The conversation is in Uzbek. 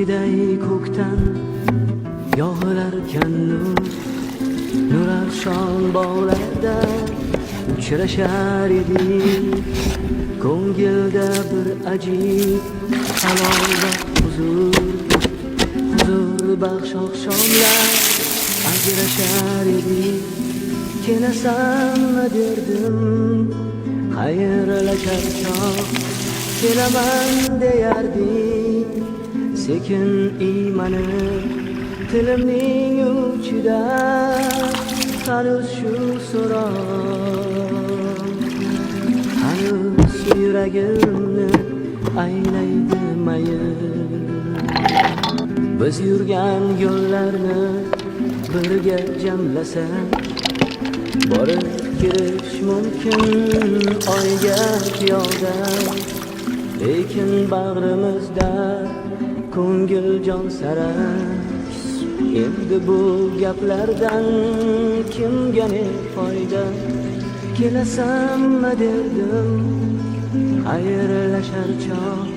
Sevgiday ko'kdan yog'ilarkan nur arshon bog'larda uchrashar edik. Ko'ngilda bir ajib halovat huzur baxsh oqshomlar ajrashar edik. Kelasanmi derdim xayrlashar chog', kelaman deyarding sekin iymanib tilimning uchida. Hanuz shu so'roq, hanuz yuragimni aylaydi mayil. Biz yurgan yo'llarni birga jamlasak borib kirish mumkin oyga piyoda. Lekin bag'rimizda ko'ngil jon sara. Endi bu gaplardan kimga ne foyda? Kelasanmi derdim xayrlashar chog',